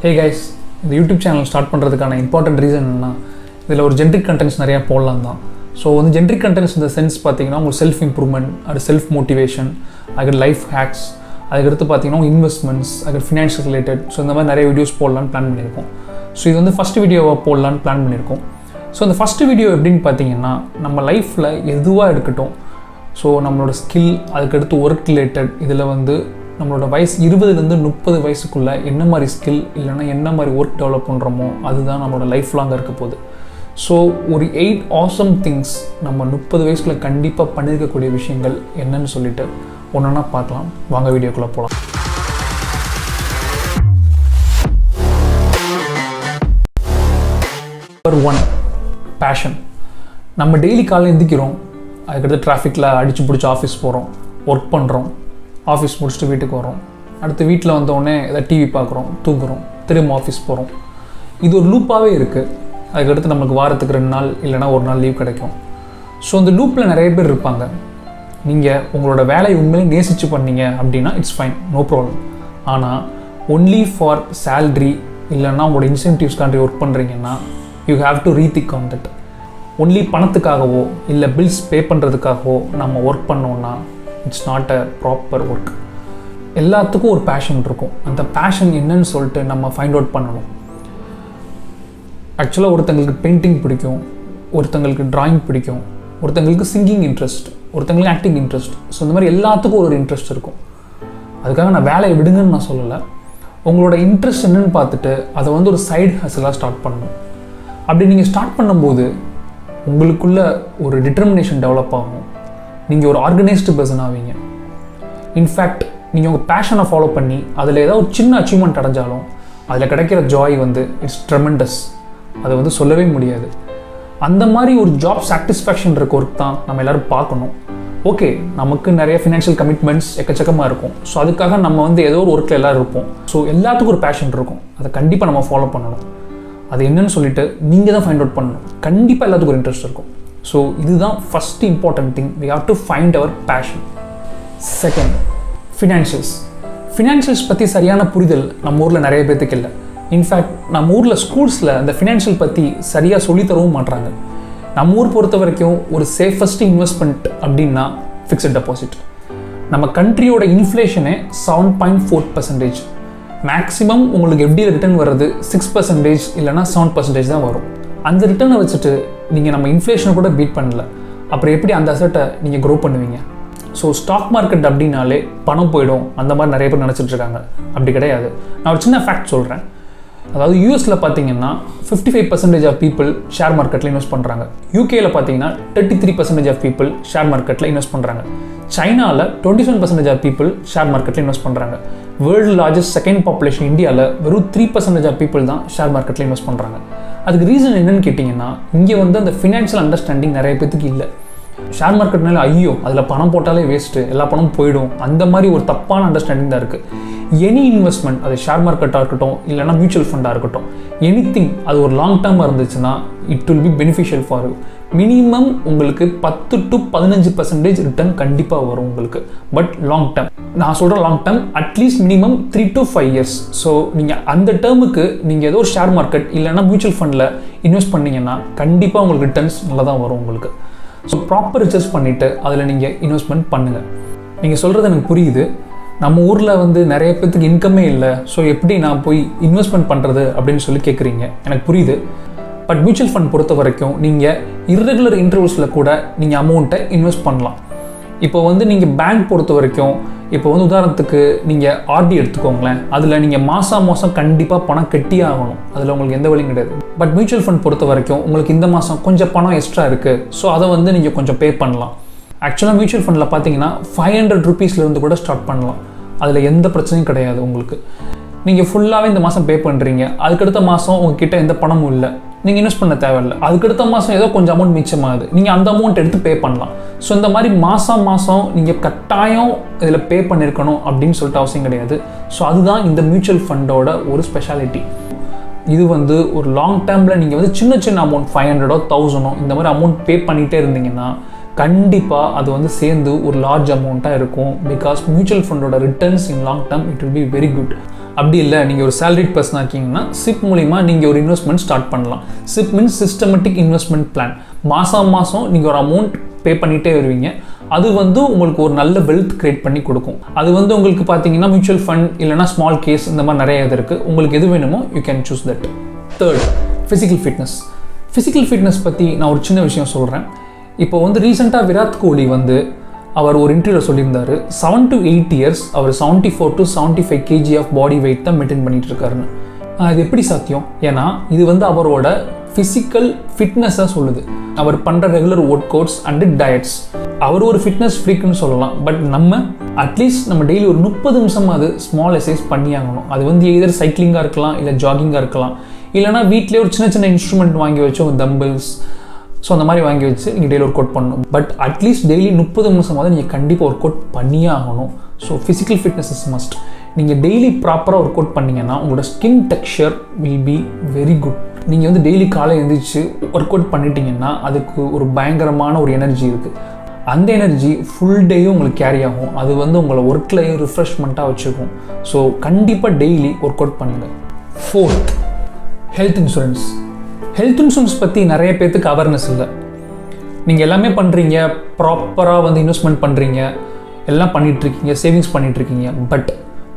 Hey guys, இந்த YouTube channel start பண்ணுறதுக்கான important reason என்னன்னா, இதில் ஒரு ஜென்ரிக் கண்டென்ட்ஸ் நிறையா போடலாம் தான். ஸோ வந்து ஜென்ரிக் கண்டென்ட்ஸ் இந்த சென்ஸ் பார்த்தீங்கன்னா உங்களுக்கு செல்ஃப் இம்ப்ரூவ்மெண்ட், அது செல்ஃப் மோட்டிவேஷன், அதுக்கு லைஃப் ஹேக்ஸ், அதுக்கடுத்து பார்த்தீங்கன்னா இன்வெஸ்ட்மெண்ட்ஸ், அதுக்கு ஃபினான்ஷியல் ரிலேட்டட். ஸோ இந்த மாதிரி நிறைய வீடியோஸ் போடலான்னு பிளான் பண்ணியிருக்கோம். ஸோ இது வந்து ஃபஸ்ட் வீடியோவாக போடலான்னு பிளான் பண்ணியிருக்கோம். ஸோ இந்த ஃபஸ்ட்டு வீடியோ எப்படின்னு பார்த்தீங்கன்னா, நம்ம லைஃப்பில் எதுவாக இருக்கட்டும், ஸோ நம்மளோட ஸ்கில், அதுக்கடுத்து ஒர்க் ரிலேட்டட், இதில் வந்து நம்மளோட வயசு 20லேருந்து 30 வயசுக்குள்ளே என்ன மாதிரி ஸ்கில் இல்லைனா என்ன மாதிரி ஒர்க் டெவலப் பண்ணுறோமோ அதுதான் நம்மளோட லைஃப் லாங்காக இருக்க போகுது. ஸோ ஒரு 8 awesome திங்ஸ் நம்ம 30 வயசுக்குள்ள கண்டிப்பாக பண்ணியிருக்கக்கூடிய விஷயங்கள் என்னன்னு சொல்லிட்டு ஒன்றா பார்க்கலாம். வாங்க வீடியோக்குள்ளே போகலாம். Number 1, fashion. நம்ம டெய்லி காலையில் எந்திக்கிறோம், அதுக்கடுத்து டிராஃபிக்கில் அடித்து பிடிச்சி ஆஃபீஸ் போகிறோம், ஒர்க் பண்ணுறோம், ஆஃபீஸ் முடிச்சுட்டு வீட்டுக்கு வரோம், அடுத்து வீட்டில் வந்தோடனே எதாவது டிவி பார்க்குறோம், தூங்குறோம், திரும்ப ஆஃபீஸ் போகிறோம். இது ஒரு லூப்பாகவே இருக்குது. அதுக்கடுத்து நமக்கு வாரத்துக்கு 2 நாள் இல்லைனா 1 நாள் லீவ் கிடைக்கும். ஸோ இந்த லூப்பில் நிறைய பேர் இருப்பாங்க. நீங்கள் உங்களோட வேலையை உண்மையிலே நேசித்து பண்ணீங்க அப்படின்னா இட்ஸ் ஃபைன், நோ ப்ராப்ளம். ஆனால் ஒன்லி ஃபார் சேல்ரி இல்லைன்னா உங்களோட இன்சென்டிவ்ஸ்காண்டி ஒர்க் பண்ணுறீங்கன்னா you have to rethink on that. Only பணத்துக்காகவோ இல்லை பில்ஸ் பே பண்ணுறதுக்காகவோ நம்ம ஒர்க் பண்ணோன்னா it's not a proper work. எல்லாத்துக்கும் ஒரு பேஷன் இருக்கும். அந்த பேஷன் என்னன்னு சொல்லிட்டு நம்ம ஃபைண்ட் அவுட் பண்ணணும். ஆக்சுவலாக ஒருத்தங்களுக்கு பெயிண்டிங் பிடிக்கும், ஒருத்தங்களுக்கு ட்ராயிங் பிடிக்கும், ஒருத்தங்களுக்கு சிங்கிங் இன்ட்ரெஸ்ட், ஒருத்தங்களுக்கு ஆக்டிங் இன்ட்ரெஸ்ட். ஸோ இந்த மாதிரி எல்லாத்துக்கும் ஒரு இன்ட்ரெஸ்ட் இருக்கும். அதுக்காக நான் வேலையை விடுங்கன்னு நான் சொல்லலை. உங்களோட இன்ட்ரெஸ்ட் என்னன்னு பார்த்துட்டு அதை வந்து ஒரு சைடு ஹஸ்லாக ஸ்டார்ட் பண்ணணும். அப்படி நீங்கள் ஸ்டார்ட் பண்ணும்போது உங்களுக்குள்ள ஒரு டிட்டர்மினேஷன் டெவலப் ஆகும். நீங்கள் ஒரு ஆர்கனைஸ்டு பர்சன் ஆவீங்க. இன்ஃபேக்ட் நீங்கள் உங்கள் பேஷனை ஃபாலோ பண்ணி அதில் ஏதாவது ஒரு சின்ன அச்சீவ்மெண்ட் அடைஞ்சாலும் அதில் கிடைக்கிற ஜாய் வந்து இட்ஸ் ட்ரெமெண்டஸ். அதை வந்து சொல்லவே முடியாது. அந்த மாதிரி ஒரு ஜாப் சாட்டிஸ்ஃபேக்ஷன் இருக்க ஒர்க் தான் நம்ம எல்லோரும் பார்க்கணும். ஓகே, நமக்கு நிறைய ஃபினான்ஷியல் கமிட்மெண்ட்ஸ் எக்கச்சக்கமாக இருக்கும். ஸோ அதுக்காக நம்ம வந்து ஏதோ ஒரு ஒர்க்கில் எல்லோரும் இருப்போம். ஸோ எல்லாத்துக்கும் ஒரு பேஷன் இருக்கும். அதை கண்டிப்பாக நம்ம ஃபாலோ பண்ணணும். அது என்னன்னு சொல்லிட்டு நீங்கள் தான் ஃபைண்ட் அவுட் பண்ணணும். கண்டிப்பாக எல்லாத்துக்கும் ஒரு இன்ட்ரெஸ்ட் இருக்கும். ஸோ இதுதான் first important thing. We have to find our passion. Second, financials பற்றி சரியான புரிதல் நம்ம ஊரில் நிறைய பேர்த்துக்கு இல்லை. இன்ஃபேக்ட் நம்ம ஊரில் ஸ்கூல்ஸில் இந்த ஃபினான்ஷியல் பற்றி சரியாக சொல்லித்தரவும் மாட்டுறாங்க. நம்ம ஊர் பொறுத்த வரைக்கும் ஒரு சேஃபஸ்ட் இன்வெஸ்ட்மெண்ட் அப்படின்னா ஃபிக்ஸட் டெபாசிட். நம்ம கண்ட்ரியோட இன்ஃப்ளேஷனே 7.4%. மேக்ஸிமம் உங்களுக்கு எப்படியில் ரிட்டர்ன் வர்றது 6% இல்லைனா 7% தான் வரும். அந்த ரிட்டர்னை வச்சுட்டு நீங்கள் நம்ம இன்ஃப்ளேஷனை கூட பீட் பண்ணல, அப்புறம் எப்படி அந்த அசட்டை நீங்கள் க்ரோ பண்ணுவீங்க? ஸோ ஸ்டாக் மார்க்கெட் அப்படின்னாலே பணம் போயிடும் அந்த மாதிரி நிறைய பேர் நினச்சிட்டு இருக்காங்க. அப்படி கிடையாது. நான் ஒரு சின்ன ஃபேக்ட் சொல்கிறேன். அதாவது யூஎஸில் பார்த்தீங்கன்னா 55% ஆஃப் பீப்புள் ஷேர் மார்க்கெட்டில் இன்வெஸ்ட் பண்ணுறாங்க. யூகேயில் பார்த்தீங்கன்னா 33% ஆஃப் பீப்புள் ஷேர் மார்க்கெட்டில் இன்வெஸ்ட் பண்ணுறாங்க. சைனாவில் 27% ஆஃப் பீப்புள் ஷேர் மார்க்கெட்டில் இன்வெஸ்ட் பண்ணுறாங்க. வேர்ல்டு லார்ஜஸ்ட் செகண்ட் பாப்புலேஷன் இந்தியாவில் வெறும் 3% ஆஃப் பீப்புள் தான் ஷேர் மார்க்கெட்டில் இன்வெஸ்ட் பண்ணுறாங்க. அதுக்கு ரீசன் என்னன்னு கேட்டிங்கன்னா, இங்கே வந்து அந்த ஃபினான்ஷியல் அண்டர்ஸ்டாண்டிங் நிறைய பேத்துக்கு இல்லை. ஷேர் மார்க்கெட்னால ஐயோ அதில் பணம் போட்டாலே வேஸ்ட்டு, எல்லா பணமும் போயிடும், அந்த மாதிரி ஒரு தப்பான அண்டர்ஸ்டாண்டிங் தான் இருக்குது. எனி இன்வெஸ்ட்மெண்ட், அது ஷேர் மார்க்கெட்டாக இருக்கட்டும் இல்லைனா மியூச்சுவல் ஃபண்டாக இருக்கட்டும், எனிதிங் அது ஒரு லாங் டேர்மாக இருந்துச்சுன்னா it will be beneficial for you. Minimum உங்களுக்கு 10 to 15% ரிட்டர்ன் கண்டிப்பாக வரும் உங்களுக்கு. பட் லாங் டேர்ம், நான் சொல்கிற long term at least minimum 3 to 5 years. So நீங்கள் அந்த டேர்முக்கு நீங்கள் ஏதோ ஒரு ஷேர் மார்க்கெட் இல்லைனா மியூச்சுவல் ஃபண்டில் இன்வெஸ்ட் பண்ணிங்கன்னா கண்டிப்பாக உங்களுக்கு ரிட்டர்ன்ஸ் நல்லா தான் வரும் உங்களுக்கு. ஸோ ப்ராப்பர் ரிசர்ச் பண்ணிவிட்டு அதில் நீங்கள் இன்வெஸ்ட்மெண்ட் பண்ணுங்கள். நீங்கள் சொல்கிறது எனக்கு புரியுது. நம்ம ஊரில் வந்து நிறைய பேர்த்துக்கு இன்கமே இல்லை, ஸோ எப்படி நான் போய் இன்வெஸ்ட்மெண்ட் பண்ணுறது அப்படின்னு சொல்லி கேட்குறீங்க. எனக்கு புரியுது. பட் மியூச்சுவல் ஃபண்ட் பொறுத்த வரைக்கும் நீங்கள் இர்ரெகுலர் இன்டர்வல்ஸில் கூட நீங்கள் அமௌண்ட்டை இன்வெஸ்ட் பண்ணலாம். இப்போ வந்து நீங்கள் பேங்க் பொறுத்த வரைக்கும், இப்போ வந்து உதாரணத்துக்கு நீங்கள் ஆர்டி எடுத்துக்கோங்களேன், அதில் நீங்கள் மாதம் கண்டிப்பாக பணம் கட்டியே ஆகணும். அதில் உங்களுக்கு எந்த வழியும் கிடையாது. பட் மியூச்சுவல் ஃபண்ட் பொறுத்த வரைக்கும் உங்களுக்கு இந்த மாதம் கொஞ்சம் பணம் எக்ஸ்ட்ரா இருக்குது, ஸோ அதை வந்து நீங்கள் கொஞ்சம் பே பண்ணலாம். ஆக்சுவலாக மியூச்சுவல் ஃபண்டில் பார்த்தீங்கன்னா 500 rupeesலேருந்து கூட ஸ்டார்ட் பண்ணலாம். அதில் எந்த பிரச்சனையும் கிடையாது உங்களுக்கு. நீங்கள் ஃபுல்லாகவே இந்த மாதம் பே பண்ணுறீங்க, அதுக்கடுத்த மாதம் உங்ககிட்ட எந்த பணமும் இல்லை, நீங்கள் இன்வெஸ்ட் பண்ண தேவையில்லை. அதுக்கடுத்த மாதம் ஏதோ கொஞ்சம் அமௌண்ட் மிச்சமாகுது, நீங்கள் அந்த அமௌண்ட் எடுத்து பே பண்ணலாம். ஸோ இந்த மாதிரி மாதம் நீங்கள் கட்டாயம் இதில் பே பண்ணியிருக்கணும் அப்படின்னு சொல்லிட்டு அவசியம் கிடையாது. ஸோ அதுதான் இந்த மியூச்சுவல் ஃபண்டோட ஒரு ஸ்பெஷாலிட்டி. இது வந்து ஒரு லாங் டேர்மில் நீங்கள் வந்து சின்ன அமௌண்ட் 500 or 1000 இந்த மாதிரி அமௌண்ட் பே பண்ணிகிட்டே இருந்தீங்கன்னா கண்டிப்பாக அது வந்து சேர்ந்து ஒரு லார்ஜ் அமௌண்ட்டாக இருக்கும். பிகாஸ் மியூச்சுவல் ஃபண்டோட returns in long term it will be very good. அப்படி இல்லை நீங்கள் ஒரு சேலரிட் பர்சனாக இருக்கீங்கன்னா SIP மூலிமா நீங்கள் ஒரு இன்வெஸ்ட்மெண்ட் ஸ்டார்ட் பண்ணலாம். SIP means systematic investment plan. மாதம் நீங்கள் ஒரு அமௌண்ட் பே பண்ணிகிட்டே வருவீங்க. அது வந்து உங்களுக்கு ஒரு நல்ல வெல்த் கிரியேட் பண்ணி கொடுக்கும். அது வந்து உங்களுக்கு பார்த்தீங்கன்னா மியூச்சுவல் ஃபண்ட் இல்லைனா ஸ்மால் கேஸ் இந்த மாதிரி நிறைய இது இருக்குது. உங்களுக்கு எது வேணுமோ you can choose that. Third, physical fitness. Physical fitness பற்றி நான் ஒரு சின்ன விஷயம் சொல்கிறேன். இப்போ வந்து ரீசெண்டாக விராட் கோலி வந்து அவர் ஒரு இன்டர்வியூவில் சொல்லியிருந்தார் 7 to 8 years அவர் 74 to 75 kg of body weight தான் மெயின்டைன் பண்ணிட்டு இருக்காருன்னு. இது எப்படி சாத்தியம்? ஏன்னா இது வந்து அவரோட ஃபிசிக்கல் ஃபிட்னஸாக சொல்லுது. அவர் பண்ணுற regular workouts and diets. அவர் ஒரு ஃபிட்னஸ் ஃப்ரீக்குன்னு சொல்லலாம். பட் நம்ம அட்லீஸ்ட் நம்ம டெய்லி ஒரு 30 நிமிஷம் அது ஸ்மால் எக்ஸசைஸ் பண்ணி ஆகணும். அது வந்து எதர் சைக்கிளிங்காக இருக்கலாம், இல்லை ஜாகிங்காக இருக்கலாம், இல்லைனா வீட்டிலே ஒரு சின்ன சின்ன இன்ஸ்ட்ருமெண்ட் வாங்கி வச்சு தம்பிள்ஸ் ஸோ அந்த மாதிரி வாங்கி வச்சு நீங்கள் டெய்லி ஒர்க் அவுட் பண்ணணும். பட் அட்லீஸ்ட் டெய்லி 30 நிமிஷமாவது நீங்கள் கண்டிப்பாக ஒர்க் அவுட் பண்ணியே ஆகணும். So physical fitness is must. நீங்கள் டெய்லி ப்ராப்பராக ஒர்க் அவுட் பண்ணிங்கன்னா உங்களோட skin texture will be very good. நீங்கள் வந்து டெய்லி காலை எழுந்திரிச்சு ஒர்க் அவுட் பண்ணிட்டீங்கன்னா அதுக்கு ஒரு பயங்கரமான ஒரு எனர்ஜி இருக்குது. அந்த எனர்ஜி ஃபுல் டேயும் உங்களுக்கு கேரி ஆகும். அது வந்து உங்களை ஒர்க்லையும் ரிஃப்ரெஷ்மெண்ட்டாக வச்சுருக்கும். ஸோ கண்டிப்பாக டெய்லி ஒர்க் அவுட் பண்ணுங்கள். Fourth, health insurance. Health insurance பற்றி நிறைய பேர்த்துக்கு அவேர்னஸ் இல்லை. நீங்கள் எல்லாமே பண்ணுறீங்க, ப்ராப்பராக வந்து இன்வெஸ்ட்மெண்ட் பண்ணுறீங்க, எல்லாம் பண்ணிகிட்ருக்கீங்க, சேவிங்ஸ் பண்ணிகிட்ருக்கீங்க. பட்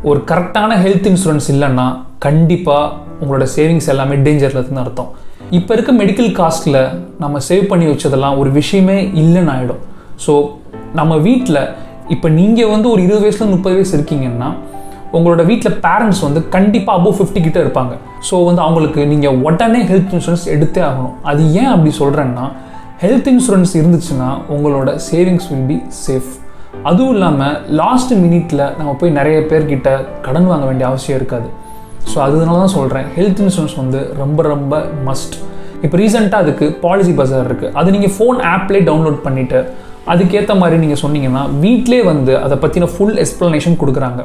ஒரு கரெக்டான ஹெல்த் இன்சூரன்ஸ் இல்லைன்னா கண்டிப்பாக உங்களோட சேவிங்ஸ் எல்லாமே டேஞ்சரில் இருக்குன்னு அர்த்தம். இப்போ இருக்க மெடிக்கல் காஸ்ட்டில் நம்ம சேவ் பண்ணி வச்சதெல்லாம் ஒரு விஷயமே இல்லைன்னு ஆகிடும். ஸோ நம்ம வீட்டில் இப்போ நீங்கள் வந்து ஒரு 20 வயசுல 30 வயசு இருக்கீங்கன்னா உங்களோட வீட்டில் பேரண்ட்ஸ் வந்து கண்டிப்பாக அபோவ் 50 கிட்ட இருப்பாங்க. ஸோ வந்து அவங்களுக்கு நீங்கள் உடனே ஹெல்த் இன்சூரன்ஸ் எடுத்தே ஆகணும். அது ஏன் அப்படி சொல்கிறேன்னா, ஹெல்த் இன்சூரன்ஸ் இருந்துச்சுன்னா உங்களோட சேவிங்ஸ் வில் பி சேஃப். அதுவும் இல்லாமல் லாஸ்ட் மினிட்ல நம்ம போய் நிறைய பேர்கிட்ட கடன் வாங்க வேண்டிய அவசியம் இருக்காது. ஸோ அதனால தான் சொல்கிறேன் ஹெல்த் இன்சூரன்ஸ் வந்து ரொம்ப ரொம்ப மஸ்ட். இப்போ ரீசெண்டாக அதுக்கு பாலிசி பஜார் இருக்குது. அது நீங்கள் ஃபோன் ஆப்லேயே டவுன்லோட் பண்ணிவிட்டு அதுக்கேற்ற மாதிரி நீங்கள் சொன்னீங்கன்னா வீட்டிலே வந்து அதை பற்றின ஃபுல் எக்ஸ்ப்ளனேஷன் கொடுக்குறாங்க.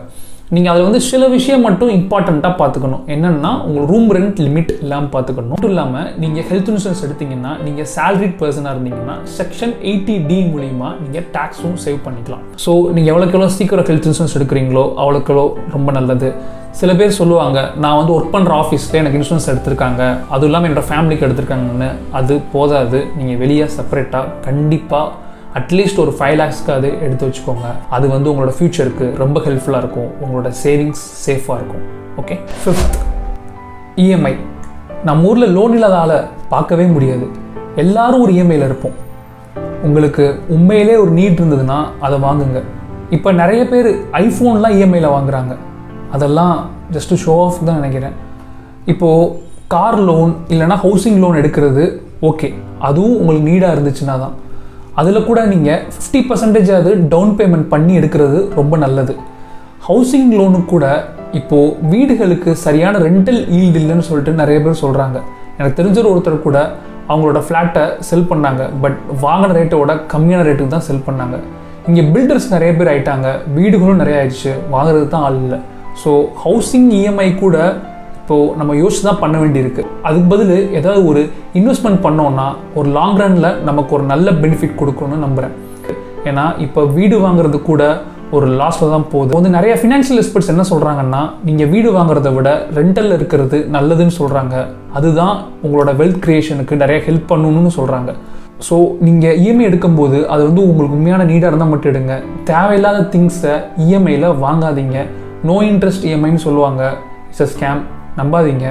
நீங்கள் அதில் வந்து சில விஷயம் மட்டும் இம்பார்ட்டண்ட்டாக பார்த்துக்கணும். என்னென்னா உங்கள் ரூம் ரெண்ட் லிமிட் இல்லாமல் பார்த்துக்கணும். மட்டும் இல்லாமல் நீங்கள் ஹெல்த் இன்சூரன்ஸ் எடுத்தீங்கன்னா நீங்கள் சேலரிட் பர்சனாக இருந்தீங்கன்னா செக்ஷன் 80D மூலிமா நீங்கள் டேக்ஸும் சேவ் பண்ணிக்கலாம். ஸோ நீங்கள் எவ்வளோக்கு சீக்கிரம் ஹெல்த் இன்சூரன்ஸ் எடுக்கிறீங்களோ அவ்வளோக்கு ரொம்ப நல்லது. சில பேர் சொல்லுவாங்க, நான் வந்து ஒர்க் பண்ணுற ஆஃபீஸில் எனக்கு இன்சூரன்ஸ் எடுத்திருக்காங்க, அதுவும் இல்லாமல் என்னோடய ஃபேமிலிக்கு எடுத்திருக்காங்கன்னு. அது போதாது. நீங்கள் வெளியே செப்பரேட்டாக கண்டிப்பாக அட்லீஸ்ட் ஒரு 5 lakhsக்கு அது எடுத்து வச்சுக்கோங்க. அது வந்து உங்களோட ஃப்யூச்சருக்கு ரொம்ப ஹெல்ப்ஃபுல்லாக இருக்கும். உங்களோட சேவிங்ஸ் சேஃபாக இருக்கும். ஓகே. 5th, EMI. நம்ம ஊரில் லோன் இல்லாத ஆளை பார்க்கவே முடியாது. எல்லாரும் ஒரு EMIயில் இருப்போம். உங்களுக்கு உண்மையிலே ஒரு நீட் இருந்ததுன்னா அதை வாங்குங்க. இப்போ நிறைய பேர் ஐஃபோன்லாம் EMIயில் வாங்குறாங்க. அதெல்லாம் ஜஸ்ட்டு ஷோ ஆஃப் தான் நினைக்கிறேன். இப்போது கார் லோன் இல்லைனா ஹவுசிங் லோன் எடுக்கிறது ஓகே, அதுவும் உங்களுக்கு நீடாக இருந்துச்சுன்னா தான். அதில் கூட நீங்கள் 50% அது டவுன் பேமெண்ட் பண்ணி எடுக்கிறது ரொம்ப நல்லது. ஹவுசிங் லோனுக்கு கூட இப்போது வீடுகளுக்கு சரியான ரெண்டல் ஈல்டு இல்லைன்னு சொல்லிட்டு நிறைய பேர் சொல்கிறாங்க. எனக்கு தெரிஞ்ச ஒருத்தர் கூட அவங்களோட ஃப்ளாட்டை செல் பண்ணாங்க. பட் வாங்கின ரேட்டோட கம்மியான ரேட்டுக்கு தான் செல் பண்ணாங்க. இங்கே பில்டர்ஸ் நிறைய பேர் ஆகிட்டாங்க, வீடுகளும் நிறைய ஆயிடுச்சு, வாங்குறது தான் ஆள் இல்லை. ஸோ ஹவுசிங் EMI கூட இப்போது நம்ம யோசிச்சு தான் பண்ண வேண்டியிருக்கு. அதுக்கு பதில் ஏதாவது ஒரு இன்வெஸ்ட்மெண்ட் பண்ணோன்னா ஒரு லாங் ரனில் நமக்கு ஒரு நல்ல பெனிஃபிட் கொடுக்கணும்னு நம்புகிறேன். ஏன்னா இப்போ வீடு வாங்குறது கூட ஒரு லாஸில் தான் போகுது. வந்து நிறைய ஃபினான்ஷியல் எக்ஸ்பர்ட்ஸ் என்ன சொல்கிறாங்கன்னா, நீங்கள் வீடு வாங்குறத விட ரெண்டலில் இருக்கிறது நல்லதுன்னு சொல்கிறாங்க. அதுதான் உங்களோட வெல்த் கிரியேஷனுக்கு நிறைய ஹெல்ப் பண்ணணும்னு சொல்கிறாங்க. ஸோ நீங்கள் EMI எடுக்கும்போது அது வந்து உங்களுக்கு உண்மையான நீடாக இருந்தால் மட்டும் எடுங்க. தேவையில்லாத திங்ஸை EMIயில் வாங்காதீங்க. நோ இன்ட்ரெஸ்ட் EMIன்னு சொல்லுவாங்க. It's a scam. நம்பாதீங்க.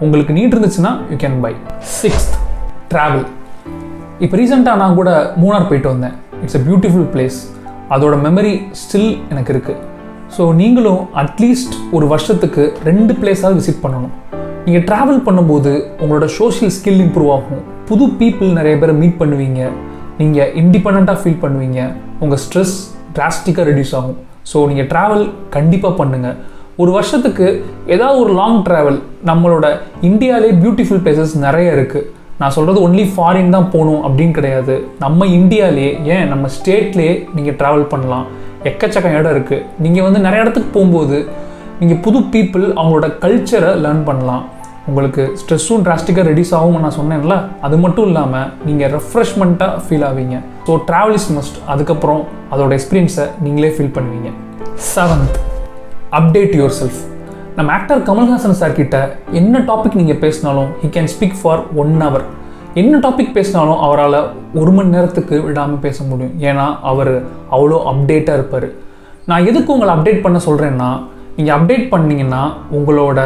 உங்களுக்கு நீட் இருந்துச்சுன்னா you can buy. 6th, travel. இப்போ ரீசெண்டாக நான் கூட மூணார் போயிட்டு வந்தேன். It's a beautiful place. அதோட மெமரி ஸ்டில் எனக்கு இருக்குது. ஸோ நீங்களும் அட்லீஸ்ட் ஒரு வருஷத்துக்கு 2 பிளேஸாவது விசிட் பண்ணணும். நீங்கள் ட்ராவல் பண்ணும்போது உங்களோட சோஷியல் ஸ்கில் இம்ப்ரூவ் ஆகும். புது பீப்புள் நிறைய பேரை மீட் பண்ணுவீங்க. நீங்கள் இண்டிபெண்ட்டாக ஃபீல் பண்ணுவீங்க. உங்கள் ஸ்ட்ரெஸ் டிராஸ்டிக்காக ரெடியூஸ் ஆகும். ஸோ நீங்கள் ட்ராவல் கண்டிப்பாக பண்ணுங்கள். ஒரு வருஷத்துக்கு ஏதாவது ஒரு லாங் ட்ராவல். நம்மளோட இந்தியாவிலே பியூட்டிஃபுல் பிளேசஸ் நிறைய இருக்குது. நான் சொல்கிறது ஒன்லி ஃபாரின் தான் போகணும் அப்படின்னு கிடையாது. நம்ம இந்தியாவிலே, ஏன் நம்ம ஸ்டேட்லேயே நீங்கள் ட்ராவல் பண்ணலாம். எக்கச்சக்க இடம் இருக்குது. நீங்கள் வந்து நிறைய இடத்துக்கு போகும்போது நீங்கள் புது பீப்புள் அவங்களோட கல்ச்சரை லேர்ன் பண்ணலாம். உங்களுக்கு ஸ்ட்ரெஸ்ஸும் டிராஸ்டிக்காக ரெடியூஸ் ஆகும் நான் சொன்னேன்ல. அது மட்டும் இல்லாமல் நீங்கள் ரெஃப்ரெஷ்மெண்ட்டாக ஃபீல் ஆவீங்க. So travel is must. அதுக்கப்புறம் அதோட எக்ஸ்பீரியன்ஸை நீங்களே ஃபீல் பண்ணுவீங்க. 7th, update your self. நம்ம ஆக்டர் கமல்ஹாசன் சார் கிட்ட என்ன டாபிக் நீங்கள் பேசினாலும் he can speak for 1 hour. என்ன டாபிக் பேசினாலும் அவரால் 1 மணி நேரத்துக்கு விடாமல் பேச முடியும். ஏன்னா அவர் அவ்வளோ அப்டேட்டாக இருப்பார். நான் எதுக்கு உங்களை அப்டேட் பண்ண சொல்கிறேன்னா, நீங்கள் அப்டேட் பண்ணிங்கன்னா உங்களோட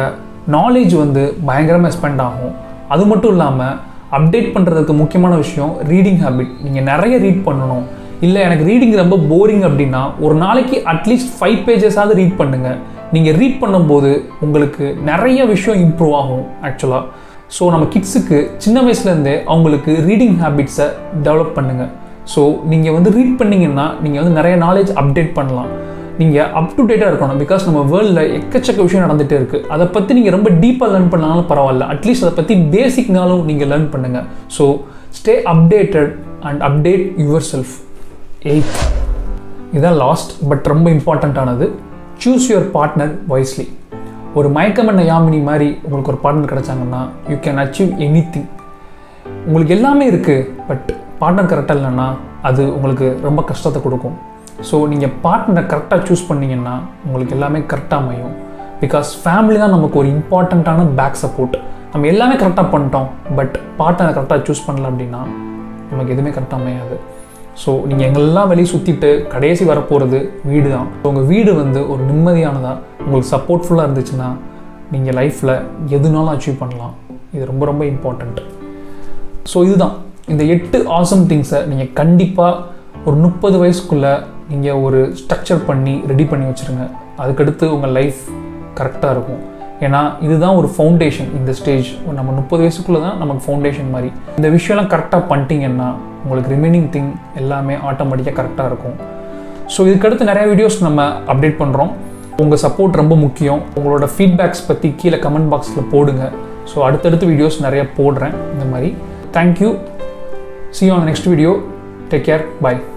நாலேஜ் வந்து பயங்கரமாக எக்ஸ்பெண்ட் ஆகும். அது மட்டும் இல்லாமல் அப்டேட் பண்ணுறதுக்கு முக்கியமான விஷயம் ரீடிங் ஹேபிட். நீங்கள் நிறைய ரீட் பண்ணணும். இல்லை எனக்கு ரீடிங் ரொம்ப போரிங் அப்படின்னா ஒரு நாளைக்கு அட்லீஸ்ட் 5 பேஜஸாவது ரீட் பண்ணுங்கள். நீங்கள் ரீட் பண்ணும்போது உங்களுக்கு நிறைய விஷயம் இம்ப்ரூவ் ஆகும் ஆக்சுவலாக. ஸோ நம்ம கிட்ஸுக்கு சின்ன வயசுலேருந்தே அவங்களுக்கு ரீடிங் ஹேபிட்ஸை டெவலப் பண்ணுங்கள். ஸோ நீங்கள் வந்து ரீட் பண்ணிங்கன்னா நீங்கள் வந்து நிறைய நாலேஜ் அப்டேட் பண்ணலாம். நீங்கள் அப் டு டேட்டாக இருக்கணும். பிகாஸ் நம்ம வேர்ல்டில் எக்கச்சக்க விஷயம் நடந்துகிட்டே இருக்குது. அதை பற்றி நீங்கள் ரொம்ப டீப்பாக லேர்ன் பண்ணாலும் பரவாயில்ல, அட்லீஸ்ட் அதை பற்றி பேசிக்னாலும் நீங்கள் லேர்ன் பண்ணுங்கள். So stay updated and update yourself. 8th, இதுதான் லாஸ்ட் பட் ரொம்ப இம்பார்ட்டண்ட்டானது. Choose your partner wisely. ஒரு மயக்கமன்ன யாமினி மாதிரி உங்களுக்கு ஒரு பார்ட்னர் கிடைச்சாங்கன்னா யூ கேன் அச்சீவ் எனிதிங். உங்களுக்கு எல்லாமே இருக்குது, பட் பார்ட்னர் கரெக்டாக இல்லைன்னா அது உங்களுக்கு ரொம்ப கஷ்டத்தை கொடுக்கும். ஸோ நீங்கள் பார்ட்னரை கரெக்டாக சூஸ் பண்ணிங்கன்னா உங்களுக்கு எல்லாமே கரெக்டாக அமையும். பிகாஸ் ஃபேமிலி தான் நமக்கு ஒரு இம்பார்ட்டண்ட்டான பேக் சப்போர்ட். நம்ம எல்லாமே கரெக்டாக பண்ணிட்டோம், பட் பார்ட்னரை கரெக்டாக சூஸ் பண்ணல அப்படின்னா நமக்கு எதுவுமே கரெக்டாக அமையாது. ஸோ நீங்கள் எங்கெல்லாம் வெளியே சுற்றிட்டு கடைசி வரப்போகிறது வீடு தான். உங்கள் வீடு வந்து ஒரு நிம்மதியானதாக உங்களுக்கு சப்போர்ட்ஃபுல்லாக இருந்துச்சுன்னா நீங்கள் லைஃப்பில் எதுனாலும் அச்சீவ் பண்ணலாம். இது ரொம்ப ரொம்ப இம்பார்ட்டண்ட். ஸோ இதுதான் இந்த 8 ஆசம் திங்ஸை நீங்கள் கண்டிப்பாக ஒரு 30 வயசுக்குள்ளே நீங்கள் ஒரு ஸ்ட்ரக்சர் பண்ணி ரெடி பண்ணி வச்சுருங்க. அதுக்கடுத்து உங்கள் லைஃப் கரெக்டாக இருக்கும். ஏன்னா இதுதான் ஒரு ஃபவுண்டேஷன். இந்த ஸ்டேஜ் நம்ம 30 வயசுக்குள்ளே தான் நமக்கு ஃபவுண்டேஷன் மாதிரி. இந்த விஷயம்லாம் கரெக்டாக பண்ணிட்டீங்கன்னா உங்களுக்கு ரிமைனிங் திங் எல்லாமே ஆட்டோமேட்டிக்காக கரெக்டாக இருக்கும். ஸோ இதுக்கடுத்து நிறைய வீடியோஸ் நம்ம அப்டேட் பண்ணுறோம். உங்கள் சப்போர்ட் ரொம்ப முக்கியம். உங்களோட ஃபீட்பேக்ஸ் பற்றி கீழே கமெண்ட் பாக்ஸில் போடுங்க. ஸோ அடுத்தடுத்து வீடியோஸ் நிறைய போடுறேன் இந்த மாதிரி. Thank you. See you on the next video. Take care. Bye.